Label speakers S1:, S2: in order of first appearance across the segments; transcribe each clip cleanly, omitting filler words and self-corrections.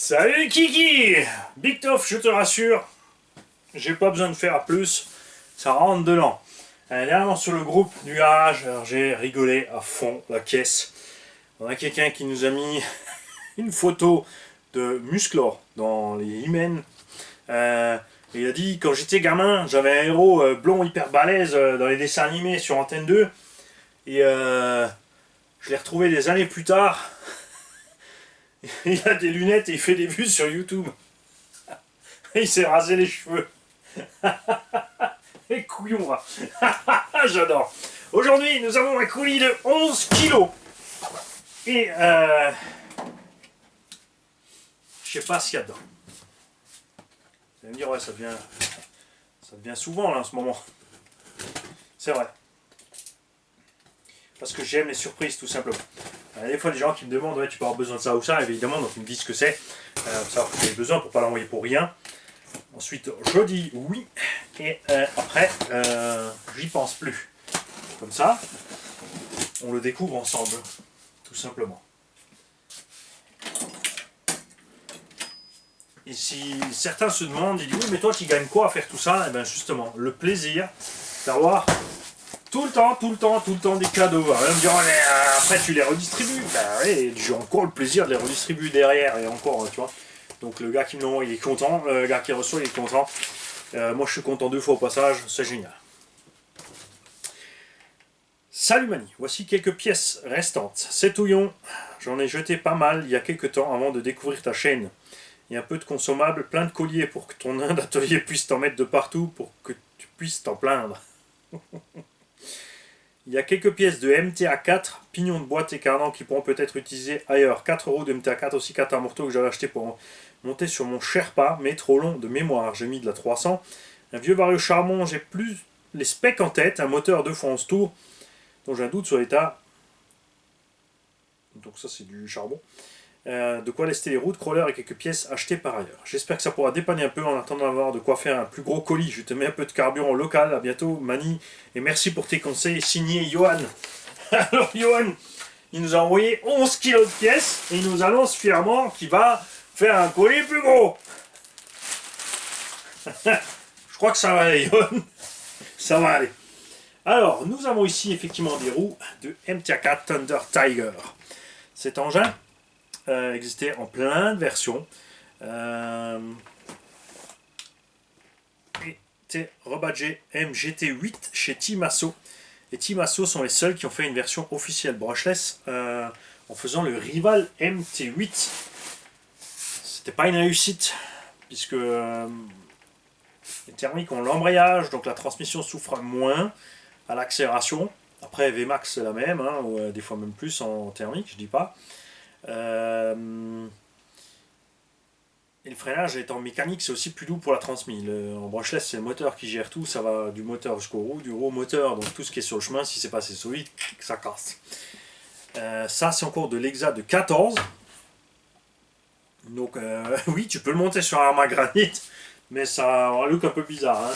S1: Salut Kiki! Big Toff, je te rassure, j'ai pas besoin de faire plus, ça rentre dedans. Dernièrement sur le groupe du garage, j'ai rigolé à fond la caisse. On a quelqu'un qui nous a mis une photo de Musclor dans les He-Man. Il a dit quand j'étais gamin, j'avais un héros blond hyper balèze dans les dessins animés sur Antenne 2. Et je l'ai retrouvé des années plus tard. Il a des lunettes et il fait des vues sur YouTube. Il s'est rasé les cheveux. Et couillon là. J'adore. Aujourd'hui, nous avons un colis de 11 kilos. Et je sais pas ce qu'il y a dedans. Vous allez me dire, ouais, ça devient souvent là en ce moment. C'est vrai. Parce que j'aime les surprises tout simplement. Des fois, des gens qui me demandent, ouais, tu peux avoir besoin de ça ou ça, évidemment, donc ils me disent ce que c'est. Pour savoir que j'ai besoin pour pas l'envoyer pour rien. Ensuite, je dis oui. Et après, j'y pense plus. Comme ça, on le découvre ensemble. Tout simplement. Et si certains se demandent, ils disent oui, mais toi, tu gagnes quoi à faire tout ça? Et bien justement, le plaisir d'avoir tout le temps des cadeaux. Alors, me dire, oh, mais, après tu les redistribues. Ben oui, j'ai encore le plaisir de les redistribuer derrière et encore, tu vois. Donc le gars qui me l'envoie, il est content. Le gars qui reçoit, il est content. Moi, je suis content 2 fois au passage. C'est génial. Salut Mani, voici quelques pièces restantes. C'est touillon. J'en ai jeté pas mal il y a quelques temps avant de découvrir ta chaîne. Il y a un peu de consommables, plein de colliers pour que ton nain d'atelier puisse t'en mettre de partout pour que tu puisses t'en plaindre. Il y a quelques pièces de MTA4, pignons de boîte et cardans qui pourront peut-être utiliser ailleurs. 4 € de MTA4, aussi 4 amortos que j'avais acheté pour monter sur mon Sherpa, mais trop long de mémoire. J'ai mis de la 300. Un vieux vario charbon, j'ai plus les specs en tête, un moteur 2 x 11 tours, dont j'ai un doute sur l'état. Donc ça c'est du charbon. De quoi lester les roues de crawler et quelques pièces achetées par ailleurs. J'espère que ça pourra dépanner un peu en attendant d'avoir de quoi faire un plus gros colis. Je te mets un peu de carburant local. À bientôt, Mani. Et merci pour tes conseils. Signé Johan. Alors, Johan, il nous a envoyé 11 kilos de pièces et il nous annonce fièrement qu'il va faire un colis plus gros. Je crois que ça va aller, Johan. Ça va aller. Alors, nous avons ici effectivement des roues de MTA4 Thunder Tiger. Cet engin existait en plein de versions. Était rebadgé MGT8 chez Timasso. Et Timasso sont les seuls qui ont fait une version officielle brushless en faisant le rival MT8. C'était pas une réussite puisque les thermiques ont l'embrayage, donc la transmission souffre moins à l'accélération. Après VMAX c'est la même, hein, ou des fois même plus en thermique, je dis pas. Et le freinage étant mécanique, c'est aussi plus doux pour la transmise. En brushless, c'est le moteur qui gère tout, ça va du moteur jusqu'au roue, du roue au moteur, donc tout ce qui est sur le chemin, si c'est pas assez solide, ça casse. Ça, c'est encore de l'Exa de 14. Donc, oui, tu peux le monter sur un arme à granit, mais ça aura un look un peu bizarre, hein,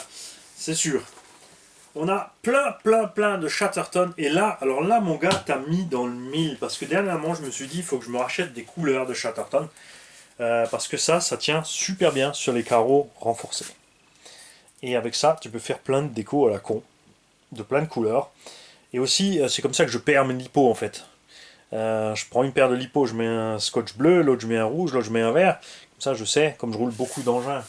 S1: c'est sûr. On a plein de Chatterton. Et là, alors là, mon gars, t'as mis dans le mille. Parce que dernièrement, je me suis dit, il faut que je me rachète des couleurs de Chatterton. Parce que ça tient super bien sur les carreaux renforcés. Et avec ça, tu peux faire plein de déco à la con. De plein de couleurs. Et aussi, c'est comme ça que je perds mes lipos, en fait. Je prends une paire de lipos, je mets un scotch bleu, l'autre je mets un rouge, l'autre je mets un vert. Comme ça, je sais, comme je roule beaucoup d'engins.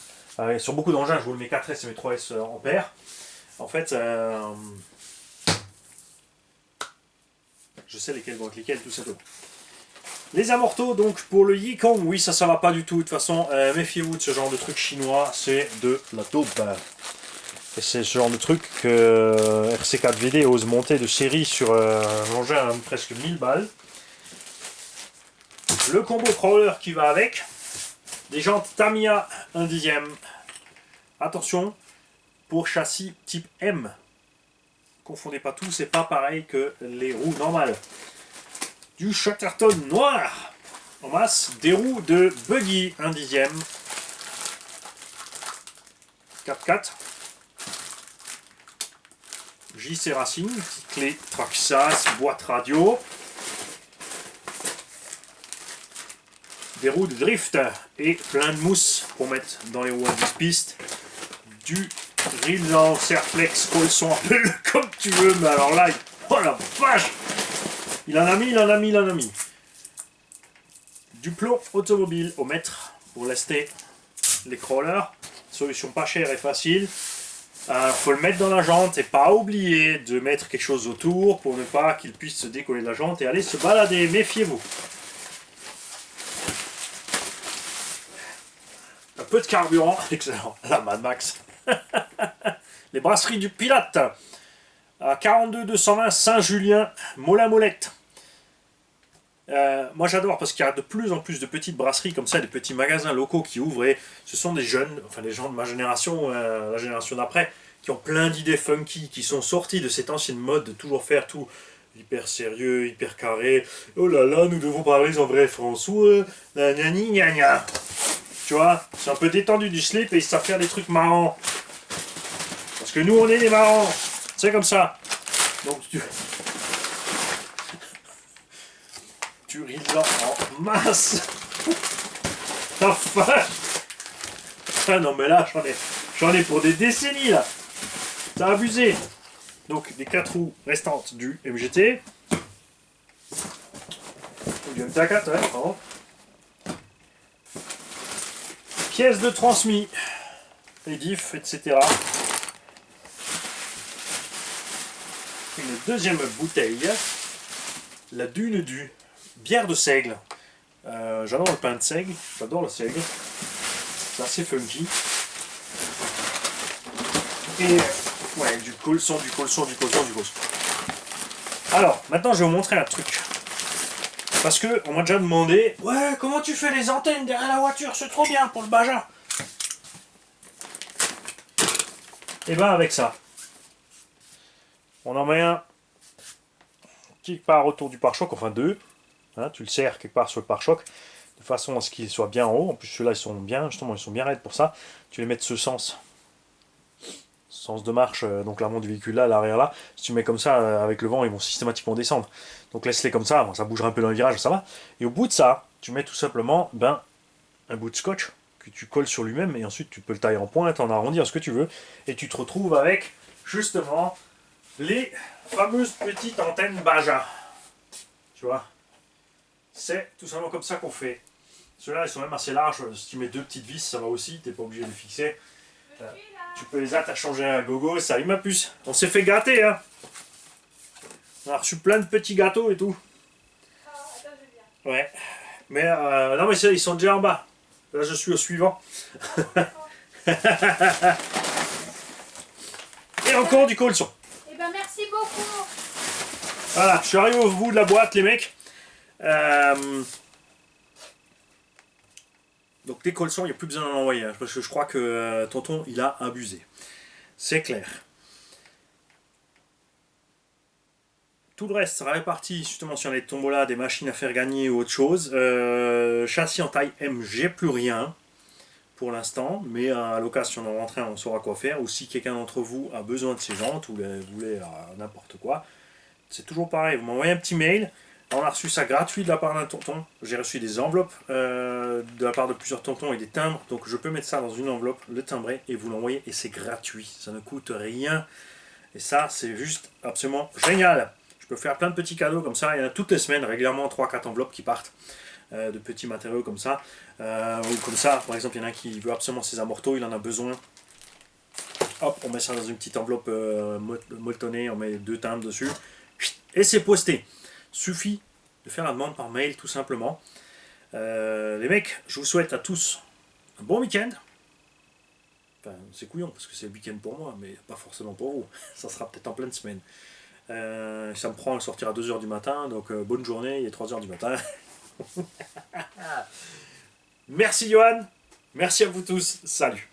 S1: Sur beaucoup d'engins, je roule mes 4S et mes 3S en paire. En fait, je sais lesquels vont être lesquels, tout simplement. Les amortos, donc pour le Yikong, oui, ça va pas du tout. De toute façon, méfiez-vous de ce genre de truc chinois, c'est de la taupe. Et c'est ce genre de truc que RC4VD ose monter de série sur un engin à presque 1000 balles. Le combo crawler qui va avec. Des jantes Tamiya 1/10. Attention. Pour châssis type M. Confondez pas tout, c'est pas pareil que les roues normales. Du Chatterton noir en masse, des roues de Buggy 1/10. 4x4. JC Racing, clé Traxxas, boîte radio. des roues de drift et plein de mousse pour mettre dans les roues à 10 pistes, du Rildan, Serflex, Colson, appelle comme tu veux, mais alors là, oh la vache, il en a mis. Du plomb automobile au mètre pour lester les crawlers, solution pas chère et facile. Faut le mettre dans la jante et pas oublier de mettre quelque chose autour pour ne pas qu'il puisse se décoller de la jante et aller se balader, méfiez-vous. Un peu de carburant, excellent, la Mad Max. Les brasseries du Pilote, à 42 220 Saint-Julien, Molin-Molette. Moi j'adore parce qu'il y a de plus en plus de petites brasseries comme ça, des petits magasins locaux qui ouvrent et ce sont des jeunes, enfin des gens de ma génération, la génération d'après, qui ont plein d'idées funky, qui sont sortis de cette ancienne mode de toujours faire tout hyper sérieux, hyper carré. Oh là là, nous devons parler en vrai François, nanani gna gna. Tu vois, c'est un peu détendu du slip et ils savent faire des trucs marrants. Parce que nous on est des marrants, c'est comme ça. Donc tu ris là en masse. Enfin. Ah non mais là j'en ai pour des décennies là. T'as abusé. Donc des 4 roues restantes du MGT. Ou du MT4, ouais, pardon. Pièces de transmis. Les diffs, etc. Une deuxième bouteille. La Dune du bière de seigle. J'adore le pain de seigle, j'adore le seigle. C'est assez funky. Et ouais, du colson. Alors, maintenant je vais vous montrer un truc. Parce que on m'a déjà demandé, ouais, comment tu fais les antennes derrière la voiture, c'est trop bien pour le Baja. Et ben avec ça. On en met un quelque part autour du pare-choc, enfin deux. Hein, tu le serres quelque part sur le pare-choc, de façon à ce qu'il soit bien en haut. En plus ceux-là ils sont bien, justement ils sont bien raides pour ça. Tu les mets de ce sens de marche, donc l'avant du véhicule là, l'arrière là. Si tu mets comme ça, avec le vent ils vont systématiquement descendre. Donc laisse-les comme ça, bon, ça bougera un peu dans le virage, ça va. Et au bout de ça, tu mets tout simplement un bout de scotch que tu colles sur lui-même et ensuite tu peux le tailler en pointe, en arrondir, ce que tu veux. Et tu te retrouves avec justement les fameuses petites antennes Baja. Tu vois, c'est tout simplement comme ça qu'on fait. Ceux-là, ils sont même assez larges. Si tu mets deux petites vis, ça va aussi. T'es pas obligé de les fixer. Tu peux les interchanger à gogo. Salut ma puce. On s'est fait gâter, hein. On a reçu plein de petits gâteaux et tout.
S2: Oh, attends, je viens.
S1: Ouais. Mais non, mais ils sont déjà en bas. Là, je suis au suivant. Et encore du colson.
S2: Eh ben, merci beaucoup.
S1: Voilà, je suis arrivé au bout de la boîte, les mecs. Donc des colsons, il n'y a plus besoin d'en envoyer, hein, parce que je crois que tonton, il a abusé. C'est clair. Tout le reste sera réparti justement sur les tombolas, des machines à faire gagner ou autre chose. Châssis en taille M, j'ai plus rien pour l'instant, mais à l'occasion on en rentrer, on saura quoi faire. Ou si quelqu'un d'entre vous a besoin de ces jantes ou vous voulez n'importe quoi, c'est toujours pareil, vous m'envoyez un petit mail. On a reçu ça gratuit de la part d'un tonton. J'ai reçu des enveloppes de la part de plusieurs tontons et des timbres. Donc je peux mettre ça dans une enveloppe, le timbrer et vous l'envoyer. Et c'est gratuit. Ça ne coûte rien. Et ça, c'est juste absolument génial. Je peux faire plein de petits cadeaux comme ça. Il y en a toutes les semaines, régulièrement 3-4 enveloppes qui partent de petits matériaux comme ça. Ou comme ça, par exemple, il y en a un qui veut absolument ses amortos. Il en a besoin. Hop, on met ça dans une petite enveloppe molletonnée. On met 2 timbres dessus. Et c'est posté. Suffit de faire la demande par mail tout simplement. Les mecs, je vous souhaite à tous un bon week-end. Enfin, c'est couillon parce que c'est le week-end pour moi, mais pas forcément pour vous. Ça sera peut-être en pleine semaine. Ça me prend à sortir à 2h du matin, donc bonne journée, il est 3h du matin. Merci Johan, merci à vous tous, salut.